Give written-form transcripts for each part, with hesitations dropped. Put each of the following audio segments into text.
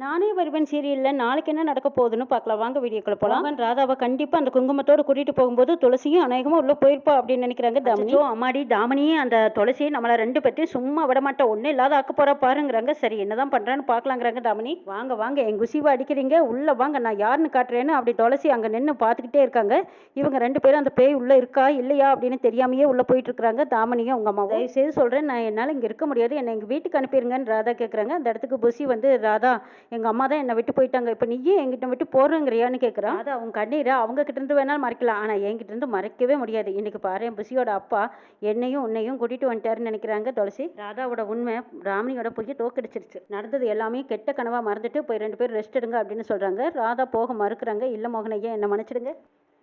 நானே வருவேன் சீரியல்ல நாளைக்கு என்ன நடக்க போகுதுன்னு பார்க்கலாம். வாங்க வீடியோக்குள்ள போலாம். மோகன் ராதாவை கண்டிப்பா அந்த குங்குமத்தோட கூட்டிட்டு போகும்போது துளசியும் அநேகமா உள்ள போயிருப்பா அப்படின்னு நினைக்கிறாங்க தாமினி. அம்மாடி தாமினியே அந்த துளசியை நம்மள ரெண்டு பேர்த்தையும் சும்மா விட மாட்டோம், ஒன்னும் இல்லாத ஆக்க போறா பாருங்கிறாங்க. சரி என்னதான் பண்றான்னு பார்க்கலாங்கிறாங்க தாமினி. வாங்க வாங்க என் குசிவா அடிக்கிறீங்க, உள்ள வாங்க நான் யாருன்னு காட்டுறேன்னு அப்படி துளசி அங்க நின்று பார்த்துக்கிட்டே இருக்காங்க. இவங்க ரெண்டு பேரும் அந்த பேய் உள்ள இருக்கா இல்லையா அப்படின்னு தெரியாமையே உள்ள போயிட்டு இருக்காங்க. தாமினியும் அவங்க அம்மா தயவு செய்து சொல்றேன், நான் என்னால இங்க இருக்க முடியாது, என்னை எங்க வீட்டுக்கு அனுப்பிடுங்கன்னு ராதா கேட்கறாங்க. அந்த இடத்துக்கு புசி வந்து ராதா எங்கள் அம்மா தான் என்னை விட்டு போயிட்டாங்க, இப்போ நீயே என்கிட்ட விட்டு போகிறேங்கிறியான்னு கேட்குறான். அது அவங்க கண்ணீரை அவங்க கிட்டேருந்து வேணாலும் மறைக்கலாம், ஆனால் என்கிட்டேருந்து மறைக்கவே முடியாது. இன்னைக்கு பாரு என் புசியோட அப்பா என்னையும் உன்னையும் கூட்டிகிட்டு வந்துட்டாருன்னு நினைக்கிறாங்க துளசி. ராதாவோட உண்மை ராமினியோட போய் தோக்கடிச்சிருச்சு. நடந்தது எல்லாமே கெட்ட கனவாக மறந்துட்டு போய் ரெண்டு பேரும் ரெஸ்ட் எடுங்க அப்படின்னு சொல்கிறாங்க. ராதா போக மறுக்கிறாங்க. இல்லை மோகன் ஐயா என்னை மன்னிச்சிடுங்க.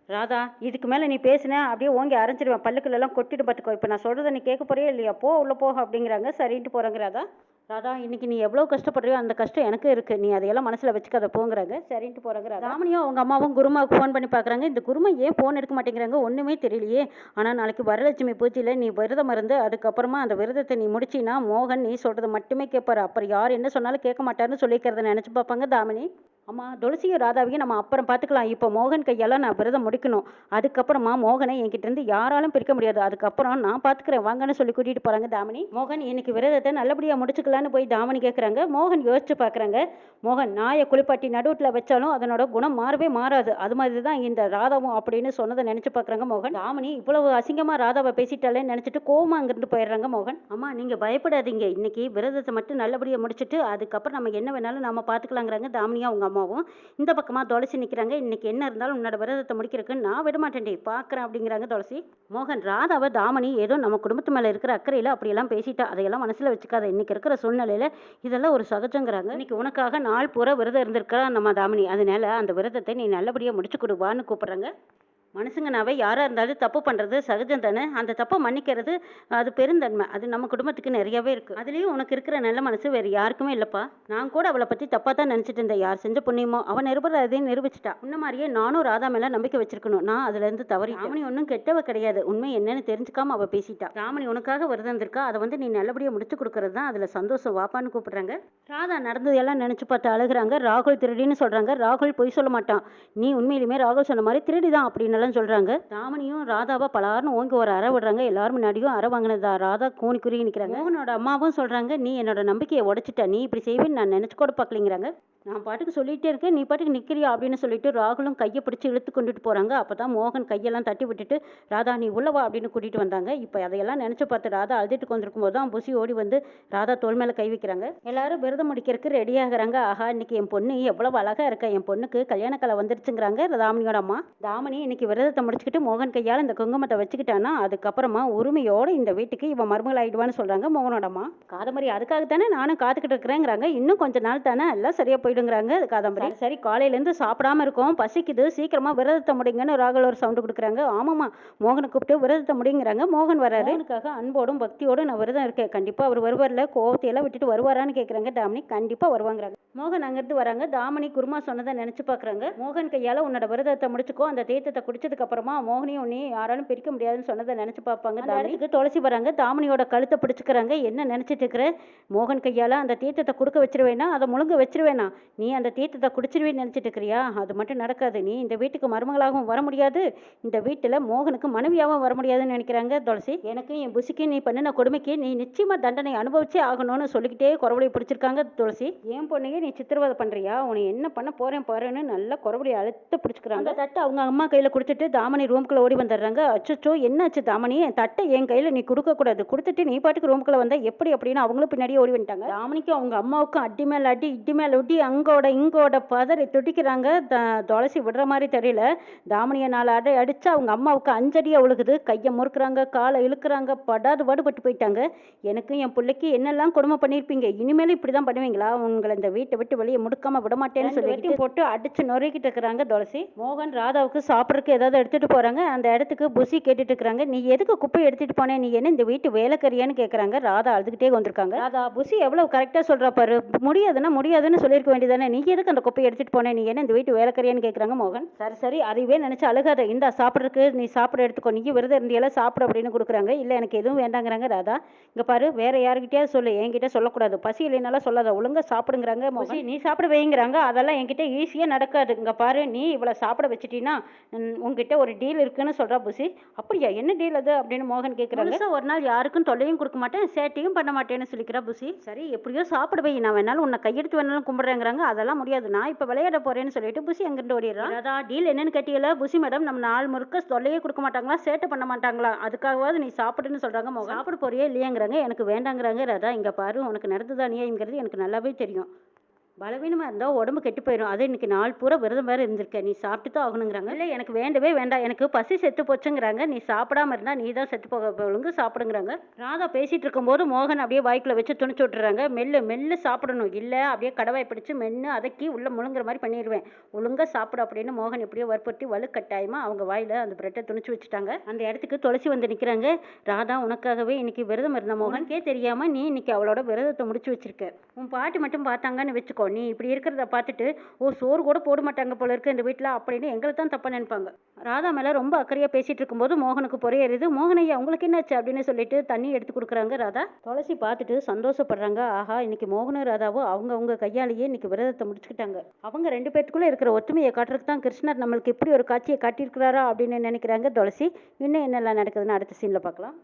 ராதா இதுக்கு மேலே நீ பேசின அப்படியே ஓங்கி அரைஞ்சிடுவேன், பல்லுக்குள்ளெல்லாம் கொட்டிட்டு பார்த்துக்கோ, இப்போ நான் சொல்கிறத நீ கேட்க போறியா இல்லையா, போ உள்ளே போக அப்படிங்கிறாங்க. சரின்ட்டு போகிறாங்க ராதா. ராதா இன்னைக்கு நீ எவ்வளோ கஷ்டப்படுறியோ அந்த கஷ்டம் எனக்கு இருக்குது, நீ அதையெல்லாம் மனசில் வச்சுக்காத போங்கிறாங்க. சரின்ட்டு போகிறாங்க. ராமனியும் அவங்க அம்மாவும் குருமாவுக்கு ஃபோன் பண்ணி பார்க்குறாங்க. இந்த குருமா ஏன் ஃபோன் எடுக்க மாட்டேங்கிறாங்க, ஒன்றுமே தெரியலையே. ஆனால் நாளைக்கு வரலட்சுமி பூஜையில் நீ விரதம் இருந்து அதுக்கப்புறமா அந்த விரதத்தை நீ முடிச்சின்னா மோகன் நீ சொல்கிறத மட்டுமே கேட்பாரு, அப்புறம் யார் என்ன சொன்னாலும் கேட்க மாட்டாருன்னு சொல்லிக்கிறத நினச்சி பார்ப்பாங்க தாமினி. அம்மா துளசியும் ராதாவையும் நம்ம அப்புறம் பார்த்துக்கலாம், இப்போ மோகன் கையால் நான் விரதம் முடிக்கணும், அதுக்கப்புறமா மோகனை என்கிட்டேருந்து யாராலும் பிரிக்க முடியாது, அதுக்கப்புறம் நான் பார்த்துக்கிறேன் வாங்கன்னு சொல்லி கூட்டிகிட்டு போகிறாங்க தாமினி. மோகன் இன்னைக்கு விரதத்தை நல்லபடியாக முடிச்சுக்கலான்னு போய் தாமினி கேட்குறாங்க. மோகன் யோசிச்சு பார்க்குறாங்க. மோகன் நாயை குளிப்பாட்டி நடுவில் வச்சாலும் அதனோட குணம் மாறவே மாறாது, அது மாதிரி தான் இந்த ராதாவும் அப்படின்னு சொன்னதை நினச்சி பார்க்குறாங்க மோகன். தாமினி இவ்வளவு அசிங்கமாக ராதாவை பேசிட்டாலேன்னு நினச்சிட்டு கோவமாக அங்கிருந்து போயிடுறாங்க மோகன். அம்மா நீங்கள் பயப்படாதீங்க, இன்னைக்கு விரதத்தை மட்டும் நல்லபடியாக முடிச்சுட்டு அதுக்கப்புறம் நம்ம என்ன வேணாலும் நம்ம பார்த்துக்கலாங்கிறாங்க தாமினியா அவங்க அம்மாவும். இந்த பக்கமாக துளசி நிற்கிறாங்க. இன்னைக்கு என்ன இருந்தாலும் உன்னோட விரதத்தை முடிக்கிறதுக்கு நான் விட மாட்டேன்டே, பார்க்குறேன் அப்படிங்கிறாங்க துளசி. மோகன் ராதாவை தாமினி ஏதோ நம்ம குடும்பத்து மேலே இருக்கிற அக்கறையில் அப்படியெல்லாம் பேசிட்டா, அதையெல்லாம் மனசில் வச்சுக்காத, இன்னைக்கு இருக்கிற சூழ்நிலையில் இதெல்லாம் ஒரு சகஜங்கிறாங்க. இன்னைக்கு உனக்காக நாள் பூரா விரதம் இருந்திருக்கிறா நம்ம தாமினி, அதனால அந்த விரதத்தை நீ நல்லபடியாக முடிச்சு கொடுவான்னு கூப்பிட்றாங்க. மனுஷங்கனாவே யாராக இருந்தாலும் தப்பு பண்ணுறது சகஜம் தானே, அந்த தப்பை மன்னிக்கிறது அது பெருந்தன்மை, அது நம்ம குடும்பத்துக்கு நிறையவே இருக்குது. அதுலேயும் உனக்கு இருக்கிற நல்ல மனசு வேறு யாருக்குமே இல்லைப்பா. நான் கூட அவளை பற்றி தப்பாக தான் நினச்சிட்டு இருந்தேன், யார் செஞ்ச புண்ணியமோ அவன் அதையும் நிரூபிச்சிட்டா. உன்ன மாதிரியே நானும் ராதா மேலே நம்பிக்கை வச்சிருக்கணும், நான் அதுலேருந்து தவறி. ராமணி ஒன்றும் கெட்டவ கிடையாது, உண்மை என்னன்னு தெரிஞ்சுக்காம அவள் பேசிட்டா. ராமணி உனக்காக விரதம் இருந்திருக்கா, அதை வந்து நீ நல்லபடியாக முடிச்சு கொடுக்கறது தான் அதில் சந்தோஷம், வாப்பான்னு கூப்பிடுறாங்க. ராதா நடந்ததெல்லாம் நினச்சி பார்த்து அழுகிறாங்க. ராகுல் திருடின்னு சொல்கிறாங்க. ராகுல் பொய் சொல்ல மாட்டான், நீ உண்மையிலுமே ராகுல் சொன்ன மாதிரி திருடி தான் அப்படின்னு சொல்றாங்க. தாமனியும் ராதாவை பலாருன்னு ஓங்கி ஒரு அறை விடுறாங்க. எல்லாரும் முன்னாடியும் அறை வாங்கினதா ராதா கூனி குறுகி நிற்கிறாங்க. மோகனோட அம்மாவும் சொல்றாங்க, நீ என்னோட நம்பிக்கையை உடைச்சிட்ட, நீ இப்படி செய்வேன்னு நான் நினைச்சு கூட பார்க்கலிங்கிறாங்க. நான் பாட்டுக்கு சொல்லிகிட்டே இருக்கேன், நீ பாட்டுக்கு நிற்கிறியா அப்படின்னு சொல்லிட்டு ராகுலும் கையை பிடிச்சி இழுத்து கொண்டுட்டு போகிறாங்க. அப்போ தான் மோகன் கையெல்லாம் தட்டி விட்டுட்டு ராதா நீ உள்ளவா அப்படின்னு கூட்டிகிட்டு வந்தாங்க. இப்போ அதையெல்லாம் நினச்சி பார்த்து ராதா அழுதுட்டு கொண்டிருக்கும் போது தான் புசி ஓடி வந்து ராதா தோல் மேலே கை வைக்கிறாங்க. எல்லாரும் விரதம் முடிக்கிறதுக்கு ரெடி ஆகுறாங்க. ஆஹா இன்னைக்கு என் பொண்ணு எவ்வளவு அழகாக இருக்கா, என் பொண்ணுக்கு கல்யாண கலை வந்துருச்சுங்கிறாங்க தாமினியோட அம்மா. தாமினி இன்னைக்கு விரதத்தை முடிச்சுக்கிட்டு மோகன் கையால் இந்த குங்குமத்தை வச்சுக்கிட்டானா அதுக்கப்புறமா உரிமையோடு இந்த வீட்டுக்கு இவன் மருமகள் ஆயிடுவான்னு சொல்கிறாங்க மோகனோட அம்மா. காதம்பரி அதுக்காகத்தானே நானும் காத்துக்கிட்டு இருக்கிறேங்கிறாங்க. இன்னும் கொஞ்ச நாள் தானே எல்லாம் சரியாக போயிடுங்கிறாங்க காதம்பரி. சரி காலையிலேருந்து சாப்பிடாம இருக்கோம், பசிக்குது, சீக்கிரமா விரதத்தை முடிங்கன்னு ராகுல் ஒரு சவுண்டு கொடுக்குறாங்க. ஆமாம்மா மோகனை கூப்பிட்டு விரதத்தை முடிங்கிறாங்க. மோகன் வராரு. எனக்காக அன்போடும் பக்தியோடும் நான் விரதம் இருக்கேன், கண்டிப்பாக அவர் வருவார்ல, கோவத்தையெல்லாம் விட்டுட்டு வருவாரான்னு கேட்குறாங்க தாமினி. கண்டிப்பாக வருவாங்கிறாங்க. மோகன் அங்கிருந்து வராங்க. தாமினி குருமா சொன்னதை நினச்சி பார்க்குறாங்க. மோகன் கையால் உன்னோட விரதத்தை முடிச்சுக்கோ, அந்த தீர்த்தத்தை குடிச்சதுக்கு அப்புறமா மோகனையும் உன்னையும் யாராலும் பிரிக்க முடியாதுன்னு சொன்னதை நினச்சி பார்ப்பாங்க. தாமினிக்கு துளசி வராங்க. தாமினியோட கழுத்தை பிடிச்சிக்கிறாங்க. என்ன நினச்சிட்டு இருக்கிற, மோகன் கையால் அந்த தீர்த்தத்தை கொடுக்க வச்சிருவேனா, அதை முழுங்க வச்சிருவேனா, நீ அந்த தீர்த்தத்தை குடிச்சிருவேன்னு நினச்சிட்டு இருக்கிறியா, அது மட்டும் நடக்காது, நீ இந்த வீட்டுக்கு மருமகளாகவும் வர முடியாது, இந்த வீட்டில் மோகனுக்கு மனைவியாகவும் வர முடியாதுன்னு நினைக்கிறாங்க துளசி. எனக்கு என் புசிக்கு நீ பண்ணின கொடுமைக்கு நீ நிச்சயமாக தண்டனை அனுபவிச்சே ஆகணும்னு சொல்லிக்கிட்டே குறவடி பிடிச்சிருக்காங்க துளசி. ஏன் பொண்ணையே நீ சித்திரவதை பண்ணுறியா, உன்னை என்ன பண்ண போகிறேன் பாருன்னு நல்லா குறவடி அழுத்த பிடிச்சிக்கிறாங்க. தட்டை அவங்க அம்மா கையில் கொடுத்துட்டு தாமனி ரூம்குள்ளே ஓடி வந்துடுறாங்க. அச்சோ என்னாச்சு தாமனி, என் தட்டை என் கையில் நீ கொடுக்கக்கூடாது, கொடுத்துட்டு நீ பாட்டுக்கு ரூம்குள்ளே வந்தால் எப்படி அப்படின்னு அவங்களும் பின்னாடியே ஓடி வந்துட்டாங்க. தாமனிக்கும் அவங்க அம்மாவுக்கும் அடி மேலே அடி இடி மேலே ஒட்டி அங்கோட இங்கோட பதறி துடிக்கிறாங்க. துளசி விடுற மாதிரி தெரியல. தாமனியை நாலு அடை அடித்து அவங்க அம்மாவுக்கு அஞ்சடியாக ஒழுகுது. கையை முறுக்குறாங்க, காலை இழுக்கிறாங்க, படாது பாடுபட்டு போயிட்டாங்க. எனக்கும் என் பிள்ளைக்கு என்னெல்லாம் கொடுமை பண்ணியிருப்பீங்க, இனிமேலும் இப்படி தான் பண்ணுவீங்களா, உங்களை இந்த வீட்டை விட்டு வெளியே முடுக்காமல் விட மாட்டேன்னு சொல்லி போட்டு அடிச்சு நொறுக்கிட்டு இருக்கிறாங்க துளசி. மோகன் ராதாவுக்கு சாப்பிட்றதுக்கு ஏதாவது எடுத்துகிட்டு போகிறாங்க. அந்த இடத்துக்கு புசி கேட்டுட்டு இருக்கிறாங்க. நீ எதுக்கு குப்பை எடுத்துகிட்டு போனேன், நீ என்ன இந்த வீட்டு வேலைக்கறியான்னு கேட்குறாங்க. ராதா அழுதுகிட்டே வந்திருக்காங்க. ராதா புசி எவ்வளோ கரெக்டாக சொல்கிறா பாரு, முடியாதுன்னா முடியாதுன்னு சொல்லியிருக்க வேண்டியதானே, நீ எதுக்கு அந்த குப்பையை எடுத்துகிட்டு போனேன், நீ என்ன இந்த வீட்டு வேலைக்கறியான்னு கேட்குறாங்க மோகன். சரி சரி அதுவே நினச்சி அழுகாத, இந்த சாப்பிட்றதுக்கு நீ சாப்பிட எடுத்துக்கோ, நீ விரதம் இருந்தியெல்லாம் சாப்பிட அப்படின்னு கொடுக்குறாங்க. இல்லை எனக்கு எதுவும் வேண்டாங்கிறாங்க ராதா. இங்கே பாரு வேற யாருக்கிட்டே சொல்லு, என்கிட்ட சொல்லக்கூடாது, பசி இல்லைனாலும் சொல்லாத, ஒழுங்காக சாப்பிடுங்கிறாங்க மோகன். நீ சாப்பிட வைங்கிறாங்க, அதெல்லாம் என்கிட்ட ஈஸியாக நடக்காது. இங்கே பாரு, நீ இவ்வளோ சாப்பிட வச்சிட்டீன்னா உங்ககிட்ட ஒரு டீல் இருக்குன்னு சொல்கிறா புசி. அப்படியா, என்ன டீல் அது அப்படின்னு மோகன் கேட்குறாங்க. ஒரு நாள் யாருக்கும் தொல்லையும் கொடுக்க மாட்டேன், சேட்டையும் பண்ண மாட்டேன்னு சொல்லிக்கிறா புசி. சரி எப்படியோ சாப்பிட வை, நான் வேணாலும் உன்னை கையெடுத்து வேணாலும் கும்பிட்றேங்கிறாங்க. அதெல்லாம் முடியாது, நான் இப்போ விளையாட போகிறேன்னு சொல்லிட்டு புசி அங்கிருந்து ஓடிடுறான். அதான் டீல் என்னன்னு கேட்டீங்களா புசி மேடம், நம்ம நாள் முழுக்க தொல்லையே கொடுக்க மாட்டாங்களா, சேட்டை பண்ண மாட்டாங்களா, அதுக்காகவாது நீ சாப்பிடுன்னு சொல்கிறாங்க மோகன். சாப்பிட போறியா இல்லையாங்கிறாங்க. எனக்கு வேண்டாங்கிறாங்க. ராதா இங்கே பாரு, உனக்கு நடந்தது அநியாயங்கிறது எனக்கு நல்லாவே தெரியும். பலவீனமாக இருந்தால் உடம்பு கெட்டு போயிடும். அது இன்னைக்கு நாள் பூரா விரதம் வேறு இருந்திருக்க, நீ சாப்பிட்டு தான் ஆகணுங்கிறாங்க. இல்லை எனக்கு வேண்டவே வேண்டாம், எனக்கு பசி செத்து போச்சுங்கிறாங்க. நீ சாப்பிடாம இருந்தால் நீ தான் செத்து போக ஒழுங்கு சாப்பிடுங்கிறாங்க. ராதா பேசிகிட்டு இருக்கும்போது மோகன் அப்படியே வாய்க்குள்ள வச்சு துணிச்சு விட்டுறாங்க. மெல்லு மெல்லு சாப்பிடணும், இல்லை அப்படியே கடவாய் பிடிச்சி மென்று அதக்கி உள்ள முழுங்குற மாதிரி பண்ணிடுவேன், ஒழுங்காக சாப்பிடு அப்படின்னு மோகன் எப்படியோ வற்புறுத்தி வலுக்கட்டாயமாக அவங்க வாயில் அந்த பிரெட்டை துணிச்சு வச்சுட்டாங்க. அந்த இடத்துக்கு துளசி வந்து நிற்கிறாங்க. ராதா உனக்காகவே இன்னைக்கு விரதம் இருந்த மோகனுக்கே தெரியாமல் நீ இன்னைக்கு அவளோட விரதத்தை முடிச்சு வச்சிருக்க. உன் பாட்டி மட்டும் பார்த்தாங்கன்னு வச்சுக்கோ, நீ இப்படி இருக்கிறத பார்த்துட்டு ஓ சோறு கூட போட மாட்டாங்க போல இருக்கு இந்த வீட்டில் அப்படின்னு எங்களை தான் தப்பா நினைப்பாங்க. ராதா மேலே ரொம்ப அக்கறையாக பேசிட்டு இருக்கும்போது மோகனுக்கு பொறையேறுது. மோகனையா உங்களுக்கு என்னாச்சு அப்படின்னு சொல்லிட்டு தண்ணி எடுத்து கொடுக்குறாங்க ராதா. துளசி பார்த்துட்டு சந்தோஷப்படுறாங்க. ஆஹா, இன்னைக்கு மோகனும் ராதாவும் அவங்க கையாலேயே இன்னைக்கு விரதத்தை முடிச்சுக்கிட்டாங்க. அவங்க ரெண்டு பேருக்குள்ள இருக்கிற ஒத்துமையை காட்டுறதுக்கு தான் கிருஷ்ணர் நம்மளுக்கு இப்படி ஒரு காட்சியை காட்டியிருக்கிறாரா அப்படின்னு நினைக்கிறாங்க துளசி. இன்னும் என்னெல்லாம் நடக்குதுன்னு அடுத்த சீனில் பார்க்கலாம்.